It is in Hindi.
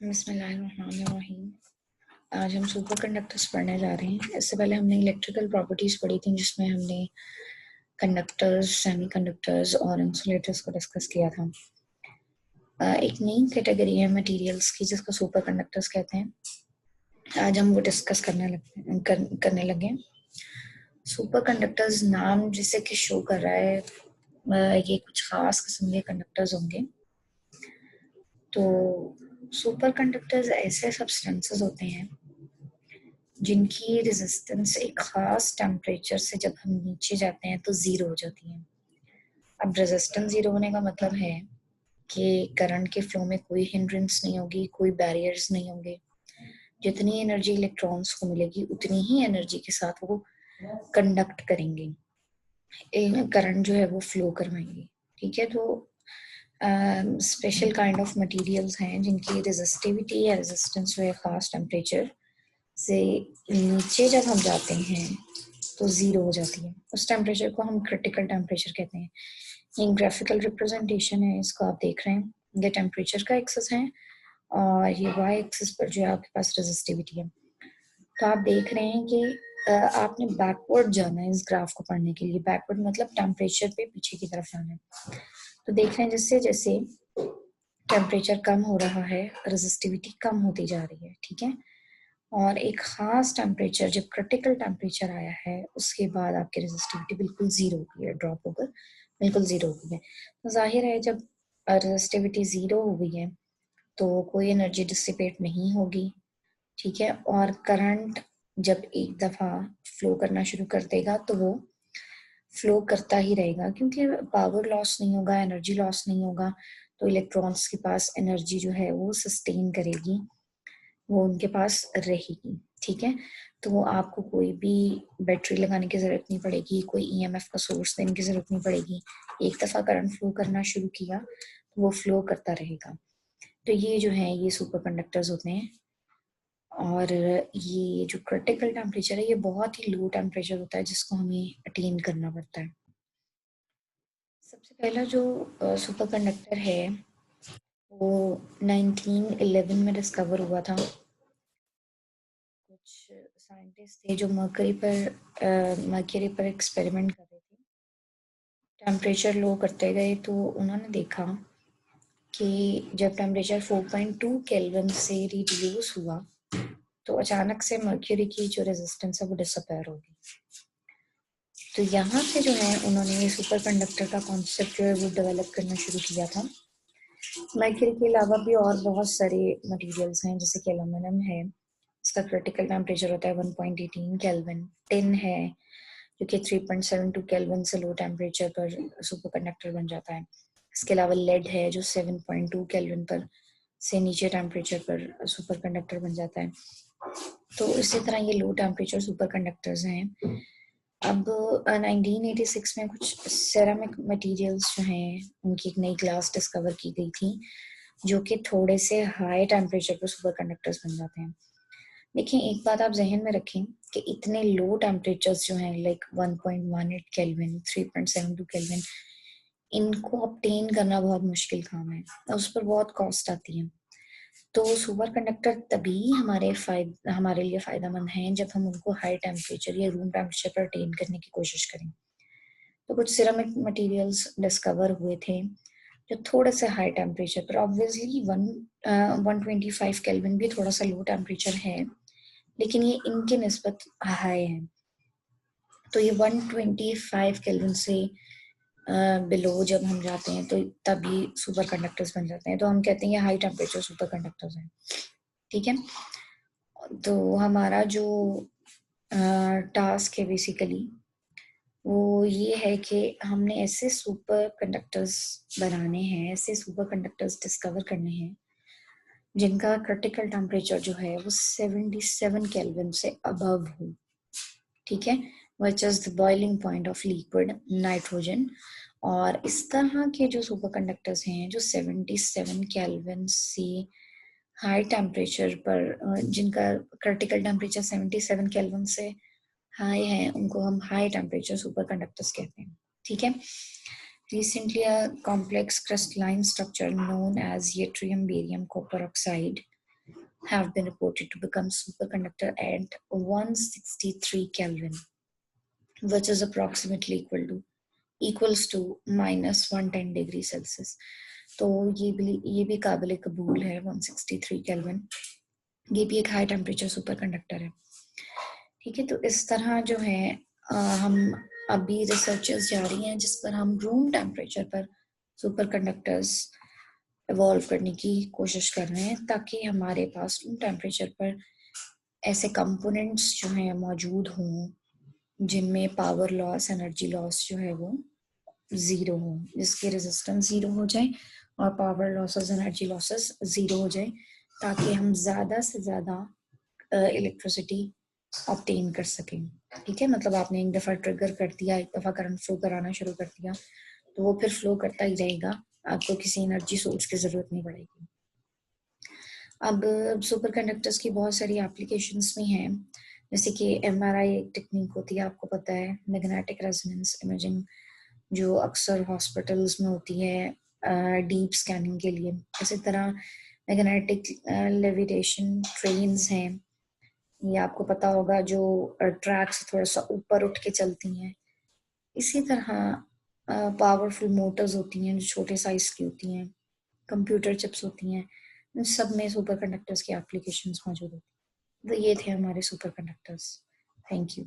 बिस्मिल्लाहिर्रहमानिर्रहीम। आज हम सुपर कंडक्टर्स पढ़ने जा रहे हैं। इससे पहले हमने इलेक्ट्रिकल प्रॉपर्टीज पढ़ी थी, जिसमें हमने कंडक्टर्स, सेमीकंडक्टर्स और इंसुलेटर्स को डिस्कस किया था। एक नई कैटेगरी है मटेरियल्स की, जिसको सुपर कंडक्टर्स कहते हैं। आज हम वो डिस्कस करने लगे। सुपर कंडक्टर्स नाम जिसे कि शो कर रहा है, ये कुछ खास किस्म के कंडक्टर्स होंगे। तो सुपर कंडक्टर्स ऐसे सब्सटेंसेस होते हैं जिनकी रेजिस्टेंस एक खास टेम्परेचर से जब हम नीचे जाते हैं तो जीरो हो जाती है। अब रेजिस्टेंस जीरो होने का मतलब है कि करंट के फ्लो में कोई हिंड्रेंस नहीं होगी, कोई बैरियर्स नहीं होंगे। जितनी एनर्जी इलेक्ट्रॉन्स को मिलेगी उतनी ही एनर्जी के साथ वो कंडक्ट करेंगे, करंट जो है वो फ्लो करवाएंगे। ठीक है, तो स्पेशल काइंड ऑफ मटेरियल्स हैं जिनकी रेजिस्टिविटी या रेजिस्टेंस जो है खास टेम्परेचर से नीचे जब हम जाते हैं तो जीरो हो जाती है। उस टेम्परेचर को हम क्रिटिकल टेम्परेचर कहते हैं। ये ग्राफिकल रिप्रेजेंटेशन है, इसको आप देख रहे हैं। ये टेम्परेचर का एक्सेस है और ये वाई एक्सेस पर जो है आपके पास रेजिस्टिविटी है। तो आप देख रहे हैं कि आपने बैकवर्ड जाना है इस ग्राफ को पढ़ने के लिए। बैकवर्ड मतलब टेम्परेचर पे पीछे की तरफ जाना है। तो देख रहे हैं जैसे जैसे टेम्परेचर कम हो रहा है, रेजिस्टिविटी कम होती जा रही है। ठीक है, और एक खास टेम्परेचर जब क्रिटिकल टेम्परेचर आया है उसके बाद आपकी रेजिस्टिविटी बिल्कुल जीरो हो गई है, ड्रॉप होकर बिल्कुल जीरो हो गई है। तो जाहिर है जब रेजिस्टिविटी जीरो हो गई है तो कोई एनर्जी डिसिपेट नहीं होगी। ठीक है, और करंट जब एक दफा फ्लो करना शुरू कर देगा तो वो फ्लो करता ही रहेगा, क्योंकि पावर लॉस नहीं होगा, एनर्जी लॉस नहीं होगा। तो इलेक्ट्रॉन्स के पास एनर्जी जो है वो सस्टेन करेगी, वो उनके पास रहेगी। ठीक है, तो आपको कोई भी बैटरी लगाने की ज़रूरत नहीं पड़ेगी, कोई ईएमएफ का सोर्स देने की ज़रूरत नहीं पड़ेगी। एक दफ़ा करंट फ्लो करना शुरू किया तो वो फ्लो करता रहेगा। तो ये जो है ये सुपर कंडक्टर्स होते हैं। और ये जो क्रिटिकल टेम्परेचर है ये बहुत ही लो टेम्परेचर होता है जिसको हमें अटेन करना पड़ता है। सबसे पहला जो सुपर कंडक्टर है वो 1911 में डिस्कवर हुआ था। कुछ साइंटिस्ट थे जो मर्करी पर एक्सपेरिमेंट कर रहे थे। टेम्परेचर लो करते गए तो उन्होंने देखा कि जब टेम्परेचर 4.2 केल्विन से रिड्यूस हुआ तो अचानक से मर्क्यूरी की जो रेजिस्टेंस है वो डिसअपेयर हो गई। तो यहाँ से जो है उन्होंने ये सुपर कंडक्टर का कॉन्सेप्ट जो है वो डेवलप करना शुरू किया था। मर्क्यूरी के अलावा भी और बहुत सारे मटेरियल्स हैं, जैसे कि एल्यूमिनियम है, इसका क्रिटिकल टेम्परेचर होता है 1.18 केल्विन। टिन है जो कि 3.72 केल्विन से लो टेम्परेचर पर सुपर कंडक्टर बन जाता है। इसके अलावा लेड है जो 7.2 केल्विन पर से नीचे टेम्परेचर पर सुपर कंडक्टर बन जाता है। तो इसी तरह ये लो टेम्परेचर सुपर कंडक्टर्स हैं। अब 1986 में कुछ सेरामिक मटेरियल्स जो हैं उनकी एक नई क्लास डिस्कवर की गई थी जो कि थोड़े से हाई टेम्परेचर पर सुपर कंडक्टर्स बन जाते हैं। देखिए, एक बात आप जहन में रखें कि इतने लो टेम्परेचर्स जो हैं लाइक 1.18 केल्विन, 3.72 केल्विन, इनको ऑब्टेन करना बहुत मुश्किल काम है और उस पर बहुत कॉस्ट आती है। तो सुपर कंडक्टर तभी हमारे लिए फ़ायदेमंद हैं जब हम उनको हाई टेम्परेचर या रूम टेम्परेचर पर अटेन करने की कोशिश करें। तो कुछ सिरेमिक मटेरियल्स डिस्कवर हुए थे जो थोड़े से हाई टेम्परेचर पर, ऑब्वियसली 125 केल्विन भी थोड़ा सा लो टेम्परेचर है, लेकिन ये इनके निस्बत हाई है। तो ये 125 केल्विन से बिलो जब हम जाते हैं तो तभी सुपर कंडक्टर्स बन जाते हैं। तो हम कहते हैं ये हाई टेम्परेचर सुपर कंडक्टर्स हैं। ठीक है, तो हमारा जो टास्क है बेसिकली वो ये है कि हमने ऐसे सुपर कंडक्टर्स बनाने हैं, ऐसे सुपर कंडक्टर्स डिस्कवर करने हैं जिनका क्रिटिकल टेम्परेचर जो है वो 77 केल्विन से अबव हो। ठीक है, which is the boiling point of liquid nitrogen. और इस तरह के जो सुपर कंडक्टर्स हैं जो 77 केल्विन से हाई टेम्परेचर पर, जिनका क्रिटिकल टेम्परेचर 77 केल्विन से हाई है, उनको हम हाई टेम्परेचर सुपर कंडक्टर्स कहते हैं। ठीक है, recently a complex crystalline structure known as yttrium barium copper oxide have been reported to become superconductor at 163 Kelvin, which is approximately equals to -110 degree Celsius. तो ये भी काबिल कबूल है 163 केल्विन। ये भी एक हाई टेम्परेचर सुपर कंडक्टर है। ठीक है, तो इस तरह जो है हम अभी रिसर्चेस जारी हैं जिस पर हम रूम टेम्परेचर पर सुपर कंडक्टर्स इवॉल्व करने की कोशिश कर रहे हैं, ताकि हमारे पास रूम टेम्परेचर पर ऐसे कंपोनेंट्स जो हैं मौजूद हों जिनमें पावर लॉस, एनर्जी लॉस जो है वो ज़ीरो हो, जिसकी रेजिस्टेंस ज़ीरो हो जाए और power losses, energy losses zero हो जाए, ताकि हम ज़्यादा से ज़्यादा इलेक्ट्रिसिटी ऑब्टेन कर सकें। ठीक है, मतलब आपने एक दफ़ा ट्रिगर कर दिया, एक दफ़ा करंट फ्लो कराना शुरू कर दिया, तो वो फिर फ्लो करता ही रहेगा, आपको किसी एनर्जी सोर्स की ज़रूरत नहीं पड़ेगी। अब सुपर कंडक्टर्स की बहुत सारी एप्लीकेशंस भी हैं, जैसे कि MRI एक टेक्निक होती है, आपको पता है, मैग्नेटिक रेजोनेंस इमेजिंग, जो अक्सर हॉस्पिटल्स में होती है डीप स्कैनिंग के लिए। इसी तरह मैग्नेटिक लेविटेशन ट्रेन्स हैं, ये आपको पता होगा, जो ट्रैक से थोड़ा सा ऊपर उठ के चलती हैं। इसी तरह पावरफुल मोटर्स होती हैं जो छोटे साइज की होती हैं, कंप्यूटर चिप्स होती हैं, इन सब में सुपर कंडक्टर्स की एप्लीकेशंस मौजूद होती हैं। तो ये थे हमारे सुपर कंडक्टर्स। Thank you.